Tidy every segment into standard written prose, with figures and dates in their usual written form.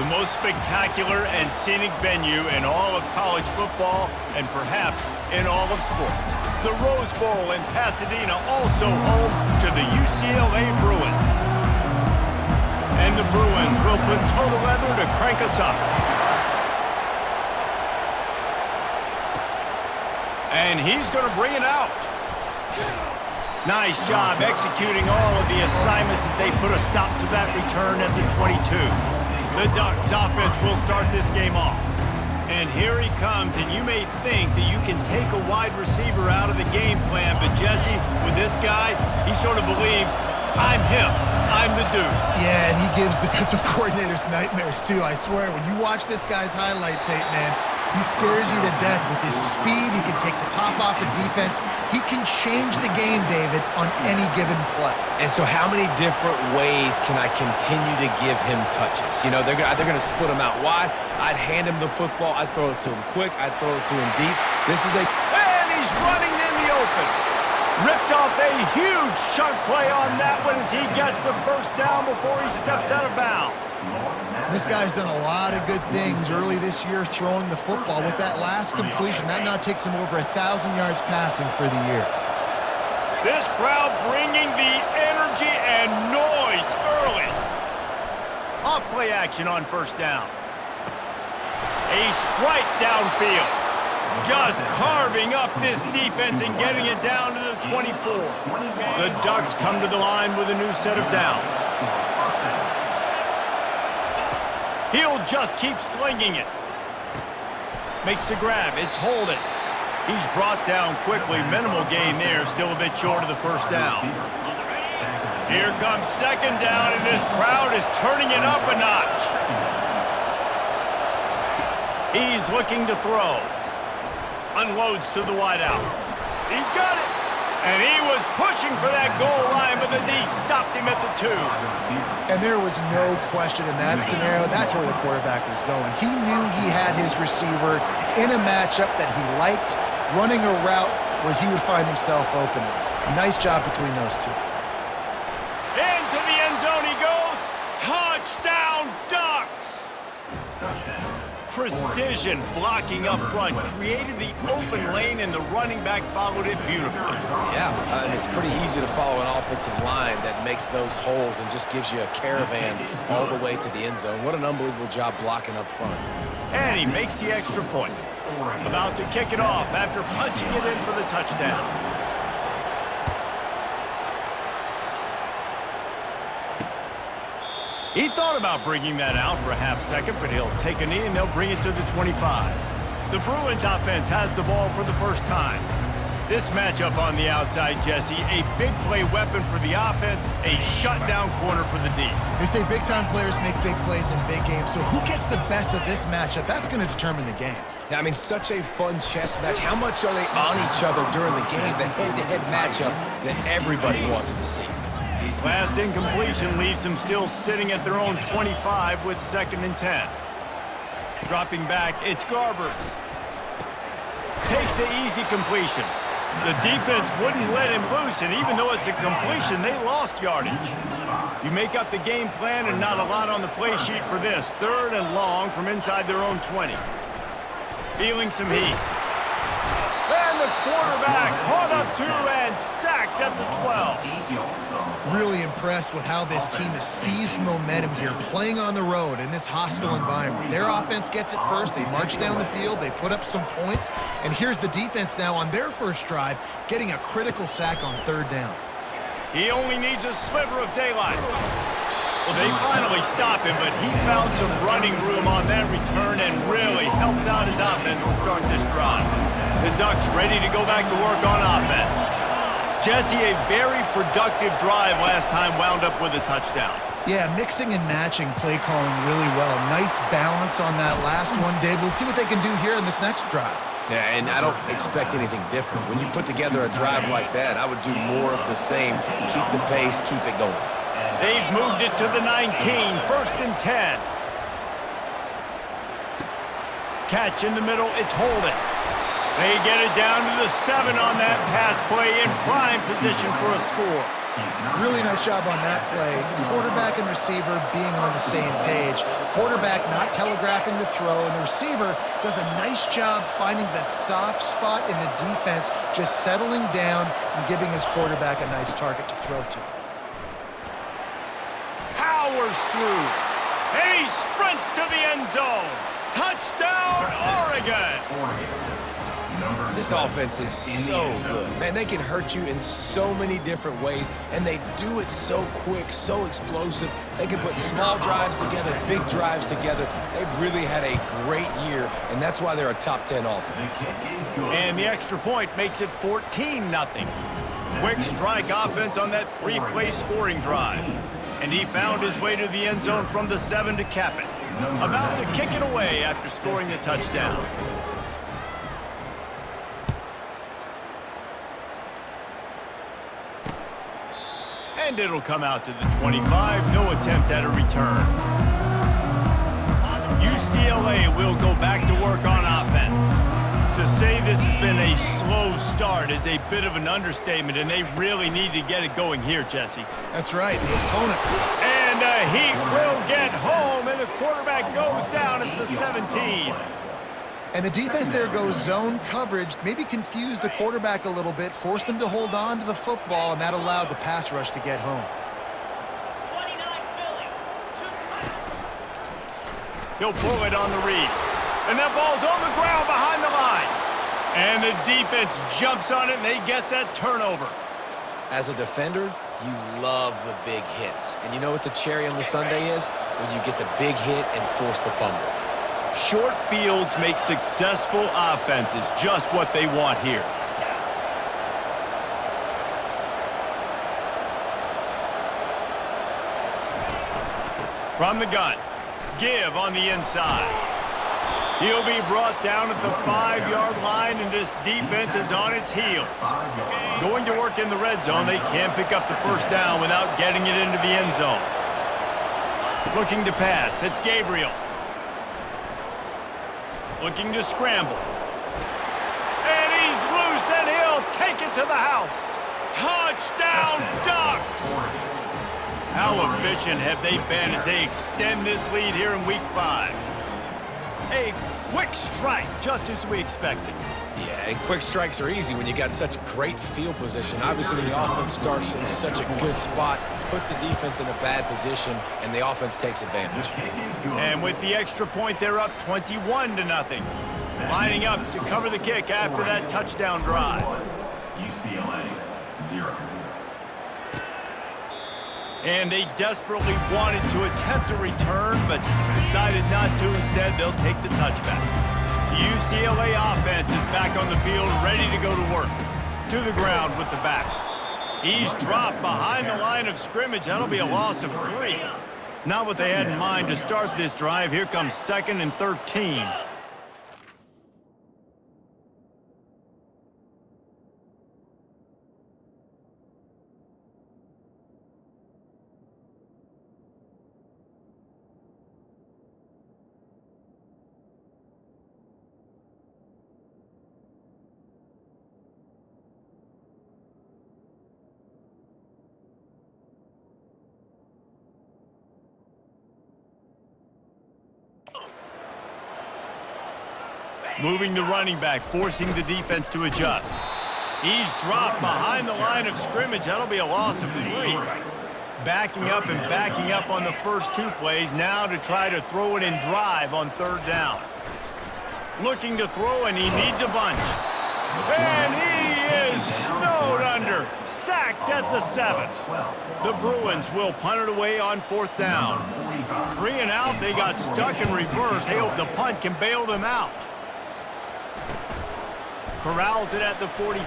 The most spectacular and scenic venue in all of college football and perhaps in all of sports. The Rose Bowl in Pasadena, also home to the UCLA Bruins. And the Bruins will put total leather to crank us up. And he's going to bring it out. Nice job executing all of the assignments as they put a stop to that return at the 22. The Ducks offense will start this game off. And here he comes, and you may think that you can take a wide receiver out of the game plan, but Jesse, with this guy, he sort of believes, I'm him. I'm the dude. Yeah, and he gives defensive coordinators nightmares, too. I swear, when you watch this guy's highlight tape, man, he scares you to death with his speed. He can take the top off the defense. He can change the game, David, on any given play. And so how many different ways can I continue to give him touches? You know, they're going to split him out wide. I'd hand him the football. I'd throw it to him quick. I'd throw it to him deep. This is a... And he's running in the open. Ripped off a huge chunk play on that one as he gets the first down before he steps out of bounds. This guy's done a lot of good things early this year throwing the football. With that last completion, that now takes him over 1,000 yards passing for the year. This crowd bringing the energy and noise early. Off play action on first down. A strike downfield. Just carving up this defense and getting it down to the 24. The Ducks come to the line with a new set of downs. He'll just keep slinging it. Makes the grab. It's holding. He's brought down quickly. Minimal gain there. Still a bit short of the first down. Here comes second down, and this crowd is turning it up a notch. He's looking to throw. Unloads to the wideout. He's got it. And he was pushing for that goal line, but the D stopped him at the 2. And there was no question in that scenario. That's where the quarterback was going. He knew he had his receiver in a matchup that he liked, running a route where he would find himself open. Nice job between those two. Into the end zone he goes. Touchdown, Ducks! Precision blocking up front created the open lane, and the running back followed it beautifully. Yeah, and it's pretty easy to follow an offensive line that makes those holes and just gives you a caravan all the way to the end zone. What an unbelievable job blocking up front. And he makes the extra point. About to kick it off after punching it in for the touchdown. He thought about bringing that out for a half second, but he'll take a knee and they'll bring it to the 25. The Bruins offense has the ball for the first time. This matchup on the outside, Jesse, a big play weapon for the offense, a shutdown corner for the D. They say big-time players make big plays in big games, so who gets the best of this matchup? That's going to determine the game. Yeah, I mean, such a fun chess match. How much are they on each other during the game? The head-to-head matchup that everybody wants to see. Last incompletion leaves them still sitting at their own 25 with 2nd and 10. Dropping back, it's Garbers. Takes the easy completion. The defense wouldn't let him loose, and even though it's a completion, they lost yardage. You make up the game plan and not a lot on the play sheet for this. 3rd and long from inside their own 20. Feeling some heat. And the quarterback caught up to and sacked at the 12. Really impressed with how this team has seized momentum here, playing on the road in this hostile environment. Their offense gets it first. They march down the field. They put up some points. And here's the defense now on their first drive, getting a critical sack on 3rd down. He only needs a sliver of daylight. Well, they finally stop him, but he found some running room on that return and really helps out his offense to start this drive. The Ducks ready to go back to work on offense. Jesse, a very productive drive last time wound up with a touchdown. Yeah, mixing and matching play calling really well. Nice balance on that last one, Dave. Let's see what they can do here in this next drive. Yeah, and I don't expect anything different. When you put together a drive like that, I would do more of the same. Keep the pace, keep it going. They've moved it to the 19, 1st and 10. Catch in the middle, it's holding. They get it down to the 7 on that pass play in prime position for a score. Really nice job on that play. Quarterback and receiver being on the same page. Quarterback not telegraphing the throw, and the receiver does a nice job finding the soft spot in the defense, just settling down and giving his quarterback a nice target to throw to. Powers through, and he sprints to the end zone. Touchdown, Oregon! This offense is so good. Man, they can hurt you in so many different ways, and they do it so quick, so explosive. They can put small drives together, big drives together. They've really had a great year, and that's why they're a top 10 offense. And the extra point makes it 14-0. Quick strike offense on that three-play scoring drive. And he found his way to the end zone from the 7 to cap it. About to kick it away after scoring the touchdown. And it'll come out to the 25. No attempt at a return. UCLA will go back to work on offense. To say this has been a slow start is a bit of an understatement, and they really need to get it going here, Jesse. That's right, the opponent. And the Heat will get home, and the quarterback goes down at the 17. And the defense there goes zone coverage, maybe confused the quarterback a little bit, forced him to hold on to the football, and that allowed the pass rush to get home. He'll pull it on the read. And that ball's on the ground behind the line. And the defense jumps on it, and they get that turnover. As a defender, you love the big hits. And you know what the cherry on the sundae is? When you get the big hit and force the fumble. Short fields make successful offenses just what they want here. From the gun, give on the inside. He'll be brought down at the 5-yard line, and this defense is on its heels. Going to work in the red zone, they can't pick up the first down without getting it into the end zone. Looking to pass, it's Gabriel. Looking to scramble. And he's loose, and he'll take it to the house. Touchdown, Ducks! How efficient have they been as they extend this lead here in Week 5? A quick strike, just as we expected. Yeah, and quick strikes are easy when you got such great field position. Obviously, when the offense starts in such a good spot, puts the defense in a bad position, and the offense takes advantage. And with the extra point, they're up 21-0. Lining up to cover the kick after that touchdown drive. UCLA, 0. And they desperately wanted to attempt a return, but decided not to. Instead, they'll take the touchback. The UCLA offense is back on the field, ready to go to work. To the ground with the back. He's dropped behind the line of scrimmage. That'll be a loss of 3. Not what they had in mind to start this drive. Here comes 2nd and 13. Moving the running back, forcing the defense to adjust. He's dropped behind the line of scrimmage. That'll be a loss of 3. Backing up and backing up on the first 2 plays, now to try to throw it in drive on 3rd down. Looking to throw, and he needs a bunch. And he is snowed under, sacked at the 7. The Bruins will punt it away on 4th down. 3 and out, they got stuck in reverse. They hope the punt can bail them out. Corrals it at the 45.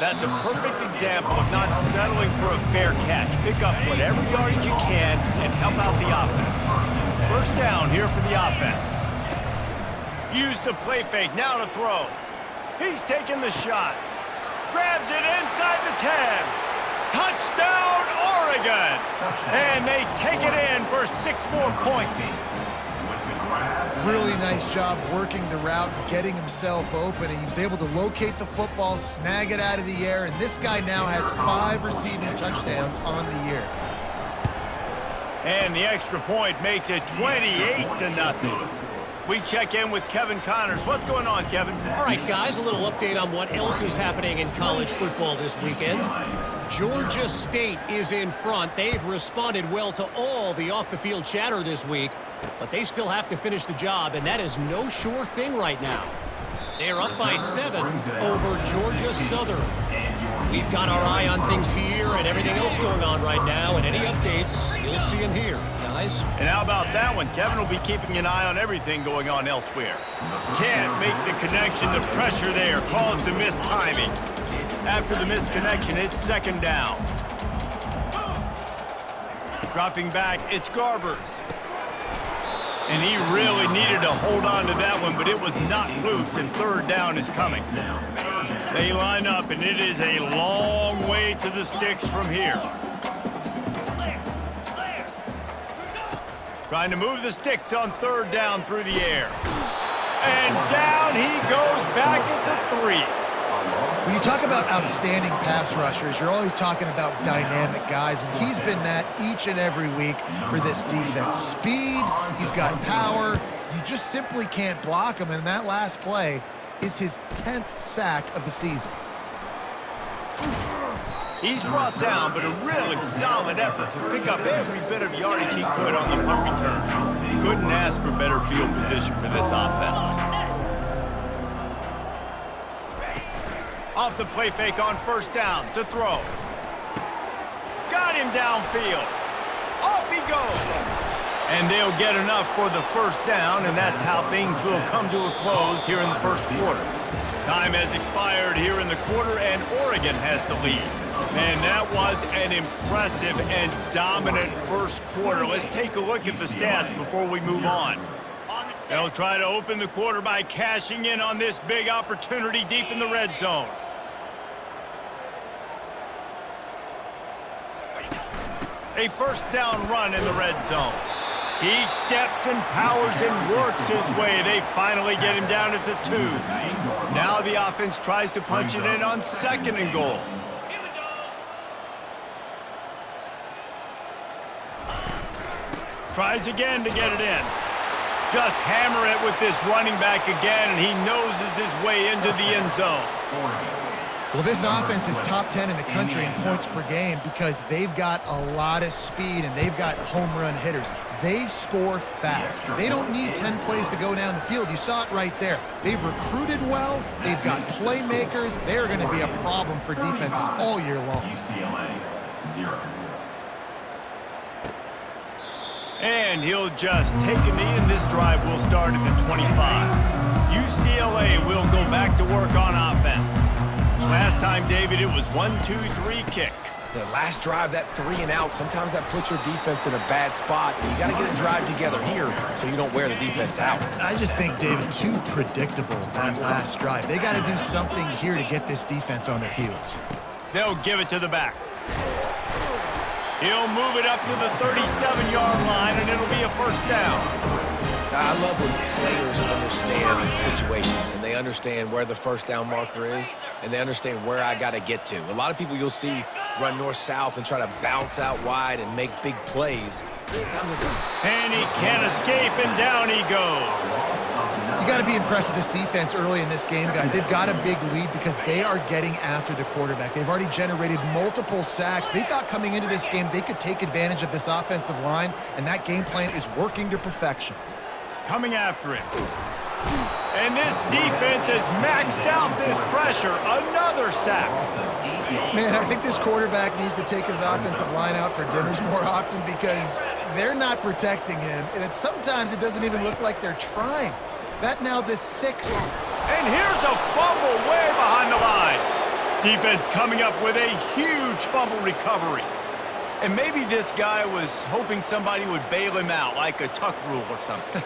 That's a perfect example of not settling for a fair catch. Pick up whatever yardage you can and help out the offense. 1st down here for the offense. Use the play fake, now to throw. He's taking the shot. Grabs it inside the 10. Touchdown, Oregon! And they take it in for 6 more points. really nice job working the route and getting himself open. And he was able to locate the football, snag it out of the air, and this guy now has 5 receiving touchdowns on the year. And the extra point makes it 28-0. We check in with Kevin Connors. What's going on, Kevin? All right, guys, a little update on what else is happening in college football this weekend. Georgia State is in front. They've responded well to all the off-the-field chatter this week, but they still have to finish the job, and that is no sure thing right now. They're up by 7 over Georgia Southern. We've got our eye on things here and everything else going on right now, and any updates you'll see and hear, guys. And how about that one? Kevin will be keeping an eye on everything going on elsewhere. Can't make the connection. The pressure there caused the missed timing. After the missed connection, it's second down. Dropping back, it's Garbers. And he really needed to hold on to that one, but it was not loose, and third down is coming. They line up, and it is a long way to the sticks from here. Trying to move the sticks on third down through the air. And down he goes back at the 3. When you talk about outstanding pass rushers, you're always talking about dynamic guys, and he's been that each and every week for this defense. Speed, he's got power. You just simply can't block him, and that last play is his 10th sack of the season. He's brought down, but a really solid effort to pick up every bit of yardage he could on the punt return. Couldn't ask for better field position for this offense. Off the play fake on first down to throw. Got him downfield. Off he goes. And they'll get enough for the first down, and that's how things will come to a close here in the first quarter. Time has expired here in the quarter, and Oregon has the lead. And that was an impressive and dominant first quarter. Let's take a look at the stats before we move on. They'll try to open the quarter by cashing in on this big opportunity deep in the red zone. A first down run in the red zone. He steps and powers and works his way. They finally get him down at the 2. Now the offense tries to punch it in on second and goal. Tries again to get it in. Just hammer it with this running back again, and he noses his way into the end zone. Well, this offense is top 10 in the country in points per game because they've got a lot of speed and they've got home run hitters. They score fast. They don't need 10 plays to go down the field. You saw it right there. They've recruited well. They've got playmakers. They're going to be a problem for defenses all year long. UCLA, 0. And he'll just take a knee, and this drive will start at the 25. UCLA will go back to work on offense. Last time, David, it was 1-2-3 kick. The last drive, that 3 and out, sometimes that puts your defense in a bad spot. And you got to get a drive together here so you don't wear the defense out. I just think, David, too predictable, that last drive. They got to do something here to get this defense on their heels. They'll give it to the back. He'll move it up to the 37-yard line, and it'll be a first down. I love when players understand situations and they understand where the first down marker is and they understand where I got to get to. A lot of people you'll see run north-south and try to bounce out wide and make big plays. Sometimes it's not. And he can't escape, and down he goes. You got to be impressed with this defense early in this game, guys. They've got a big lead because they are getting after the quarterback. They've already generated multiple sacks. They thought coming into this game they could take advantage of this offensive line, and that game plan is working to perfection. Coming after him. And this defense has maxed out this pressure. Another sack. Man, I think this quarterback needs to take his offensive line out for dinners more often because they're not protecting him, and sometimes it doesn't even look like they're trying. That now the 6th. And here's a fumble way behind the line. Defense coming up with a huge fumble recovery. And maybe this guy was hoping somebody would bail him out like a tuck rule or something.